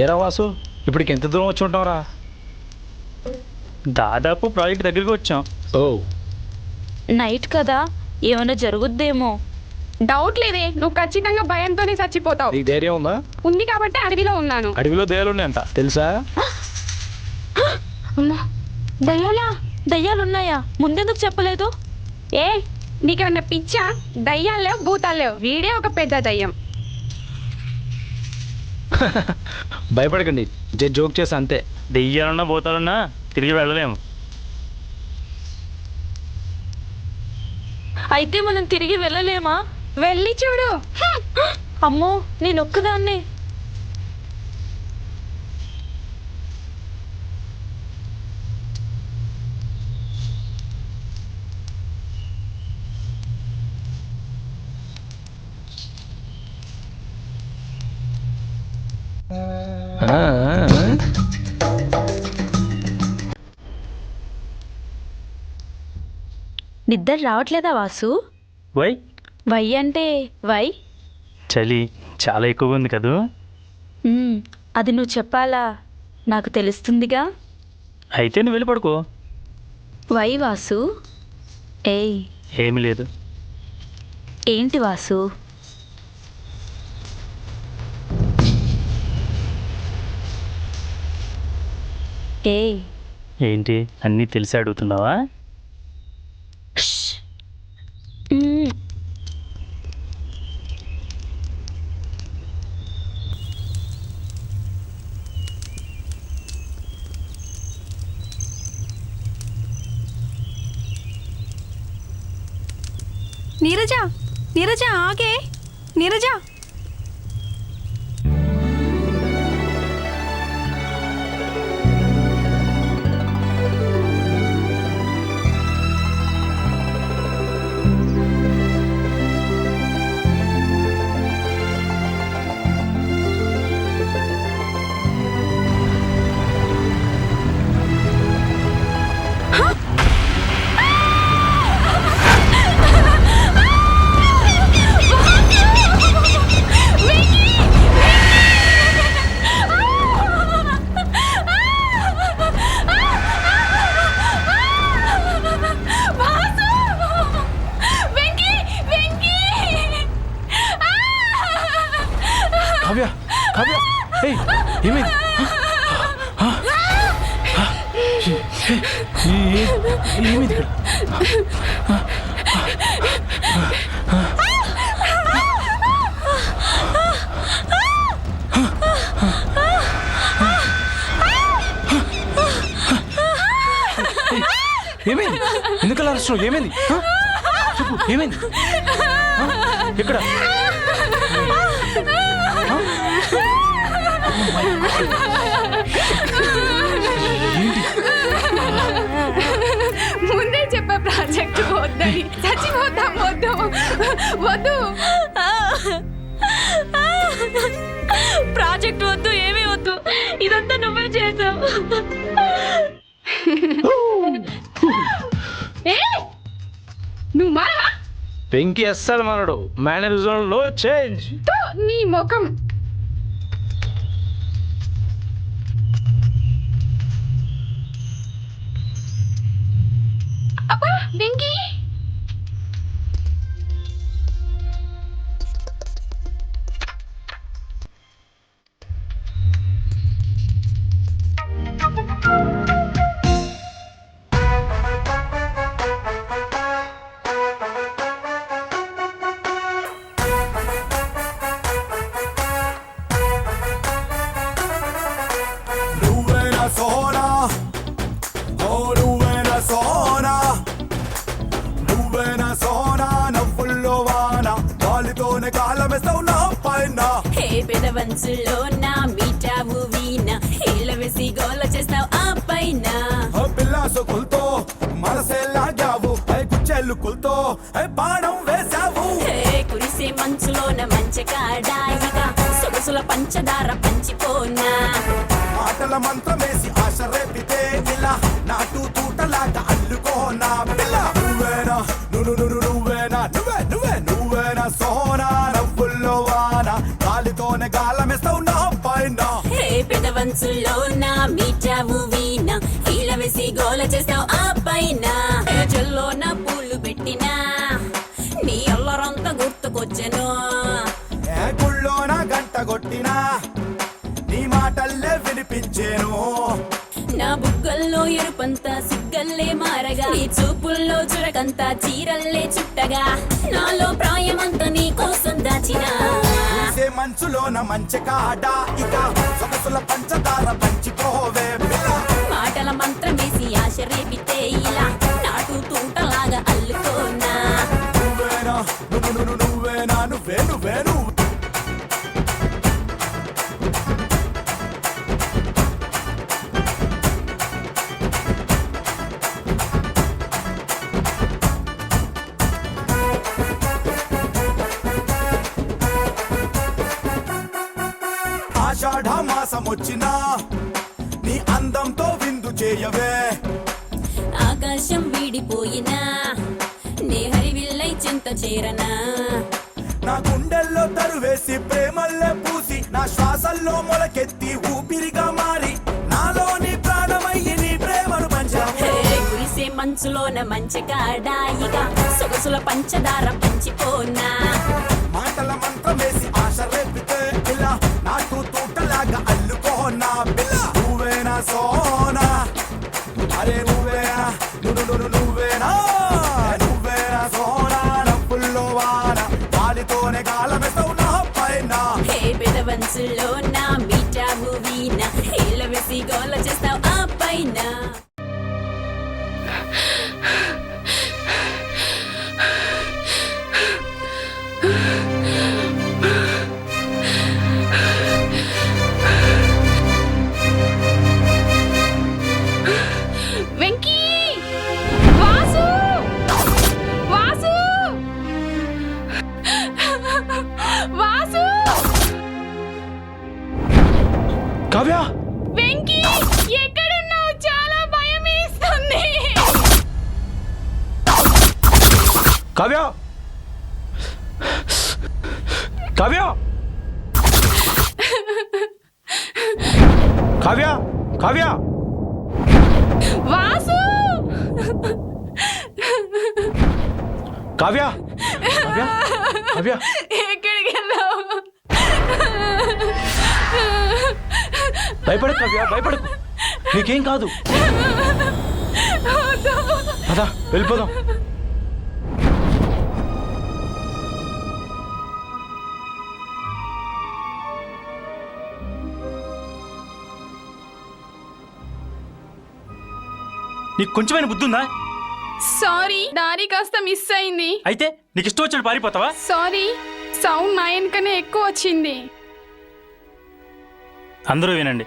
ఏరా వాసు, ఇప్పటికి ఎంత దూరం వచ్చి ఉంటావురా? దాదాపు ప్రాజెక్ట్ దగ్గరికి వచ్చాం. ఓ నైట్ కదా, ఏమైనా జరుగుద్దేమో. డౌట్ లేదే, నువ్వు ఖచ్చితంగా భయంతోనే చచ్చిపోతావు. నీకు ధైర్యం ఉందా? ఉంది కాబట్టి అడవిలో ఉన్నాను. అడవిలో దయ్యాలు ఉన్నాయంట తెలుసా? దయ్యాలా? దయ్యాలున్నాయా? ముందెందుకు చెప్పలేదు? ఏ నీకేమన్నా పిచ్చా? దయ్యాలు లేవు, భూతాలు లేవు, వీడే ఒక పెద్ద దయ్యం. భయపడకండి, జోక్ చేసి అంతే. దెయ్యాలున్నా పోతాలున్నా తిరిగి వెళ్ళలేము. అయితే మనం తిరిగి వెళ్ళలేమా? వెళ్ళి చూడు. అమ్మో, నేను ఒక్కదాన్నే. నిద్ర రావట్లేదా వాసు? వై వై అంటే వై? చలి చాలా ఎక్కువగా ఉంది కదూ. అది నువ్వు చెప్పాలా? నాకు తెలుస్తుందిగా. అయితే నువ్వు వెళ్ళి పడుకో. వై వాసు? ఏయ్, ఏమీ లేదు. ఏంటి వాసు? ఏయ్, ఏంటి అన్నీ తెలిసి అడుగుతున్నావా? మ్మ్. నీరజ, నీరజ ఆగే, నీరజ. కావ్య, కావ్య, ఏయ్, ఏమైంది? ఏమైంది ఇక్కడ? ఏమైంది? ఎందుకలా అరుస్తున్నావు? ఏమైంది? చెప్పు, ఏమైంది? ఎక్కడ? ముందే చెప్పే ప్రాజెక్ట్ వద్దని. చచ్చిపోతాం, వద్దు వద్దు. ప్రాజెక్ట్ వద్దు, ఏమీ వద్దు, ఇదంతా నువ్వే చేసావు. నువ్వు మారవా? పెంకి అస్సలు మనడు. మేనరిజంలో చేంజ్. నీ ముఖం. అబ్బా వెంకీ, పెదవంచులో నా మీటావు వీణ హీల వేసి గోల చేస్తావు ఆ పైన పిల్లాసు కుల్తో మనసే లాగావు కుచ్చెల్లుకుల్తో బాణం వేసావు కురిసే మంచులోన మంచి కాడాయిగా సొగసుల పంచదార పంచిపోనా ఆటల మంత్రం వేసి ఆశ రేపితే ఇలా నాటు తూటలాగా అల్లుకోనా పిల్ల నువ్వేనా నువ్వేనా నువ్వే నువ్వే నువ్వేనా సోనా నవ్వుల్లో వాన గాలితోనే గాలమేస్తావు నా పైన మనసులో నా మీటావు వీణ ఇలా వేసి గోల చేస్తావు ఆ పైన చెల్లో నా పూలు పెట్టినా నీ అల్లరంతా గుర్తుకొచ్చెను ఏ గుళ్ళోన గంట కొట్టినా నీ మాటల్లే వినిపించేను నా బుగ్గల్లో ఎరుపంతా సిగ్గల్లే మారగా నీ చూపుల్లో చురకంతా చీరల్లే చుట్టగా నాలో ప్రాయమంతా నీ కోసం దాచినా చూసే మంచులోన మంచి కాడ ఇక సొగసుల పంచదార పంచిపోవే పిల్ల మాటల మంత్రమేసి ఆశ రేపితే ఇలా నాటు తూటలాగా అల్లుకోనా నువ్వేనా నువ్వేనా నువ్వే నువ్వే నువ్వు ఆషాఢ మాసమొచ్చినా నీ అందంతో విందు చేయవే ఆకాశం వీడిపోయినా నే హరివిల్లై చింత చేరనా నా గుండెల్లో తరువేసి ప్రేమల్లే పూసి నా శ్వాసల్లో మొలకెత్తి ఊపిరిగా మారి నాలోని ప్రాణమయ్యి నీ ప్రేమను పంచావే కురిసే మంచులోన మంచి కాడాయిగా సొగసుల పంచదార పంచిపోనా మాటల మంత్రమేసి ఆశ రేపితే ఇలా నాటు తూటలాగా అల్లుకోనా పిల్ల నువ్వేనా సోనా అరే నువ్వేనా నువ్వేనా నువ్వేనా సోనా నవ్వుల్లో వాన గాలితోనే గాలమేస్తావు నా పైన హే పెదవంచులో నా మీటావు వీణ ఇలా వేసి గోల చేస్తావు ఆ పైన వెంకీ వాసు వాసు వాసు కావ్య వెంకీ ఎక్కడున్నావు చాలా భయం వేస్తుంది కావ్య కావ్య కావ్య కావ్య వాసు కావ్య కావ్య కావ్య ఎక్కడికి వెళ్ళావు భయపడకు కావ్య భయపడకు నీకేం కాదు పద వెళ్ళిపోదాం నీకు కొంచెమైనా బుద్ధి ఉందా? సారీ దారి కాస్త మిస్ అయింది అయితే నీకు ఇష్టం వచ్చాడు పారిపోతావా? సారీ సౌండ్ నా వెనకనే ఎక్కువ వచ్చింది అందరూ వినండి,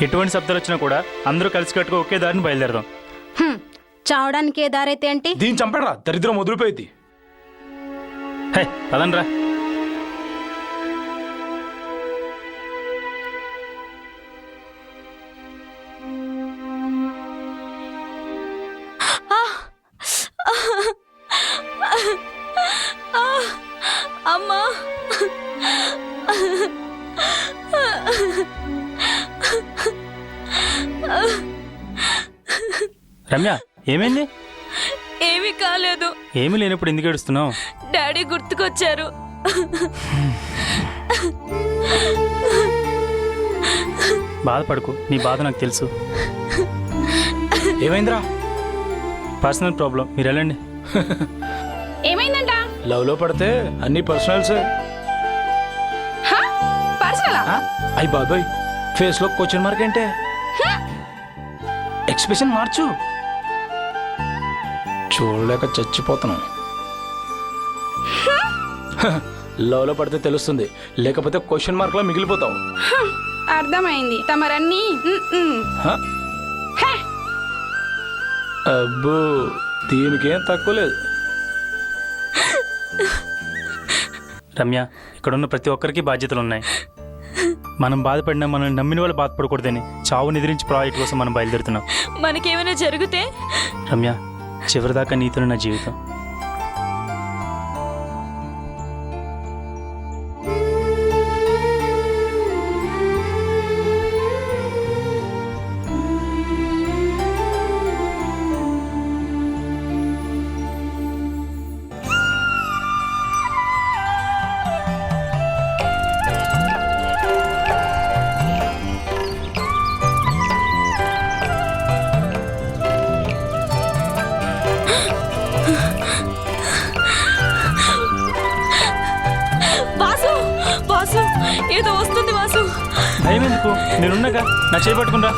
ఎటువంటి శబ్దాలు వచ్చినా కూడా అందరూ కలిసి కట్టుకో ఒకే దారిని బయలుదేరదాం. చావడానికి ఏ దారైతే ఏంటి? దీన్ని చంపడరా, దరిద్రం వదిలిపోయింది. హే పదండ్రా. అమ్మా రమ్య ఏమైంది? ఏమీ కాలేదు. ఏమీ లేనప్పుడు ఎందుకు ఏడుస్తున్నావు? డాడీ గుర్తుకొచ్చారు. బాధపడకు, నీ బాధ నాకు తెలుసు. ఏమైందిరా? పర్సనల్ ప్రాబ్లం, మీరు వెళ్ళండి. ఏమైందంట? లవ్ లో పడితే అన్ని పర్సనల్సే. పర్సనలా? అయ్యి బాబాయ్, ఫేస్ లో క్వశ్చన్ మార్క్ ఏంటే? ఎక్స్ప్రెషన్ మార్చు. చూడలేక చచ్చిపోతున్నాం. లవ్ లో పడితే తెలుస్తుంది, లేకపోతే క్వశ్చన్ మార్క్ లో మిగిలిపోతావు. అర్థమైంది తమరన్నీ. అబ్బో, దీనికేం తక్కువ లేదు. రమ్య, ఇక్కడున్న ప్రతి ఒక్కరికి బాధ్యతలు ఉన్నాయి. మనం బాధపడినా మనల్ని నమ్మిన వాళ్ళు బాధపడకూడదని చావుని ఎదిరించి ప్రాజెక్ట్ కోసం మనం బయలుదేరుతున్నాం. మనకేమైనా జరిగితే? రమ్య, చివరిదాకా నీతోనే నా జీవితం. నేనున్నాగా నా చేయి పట్టుకుంటా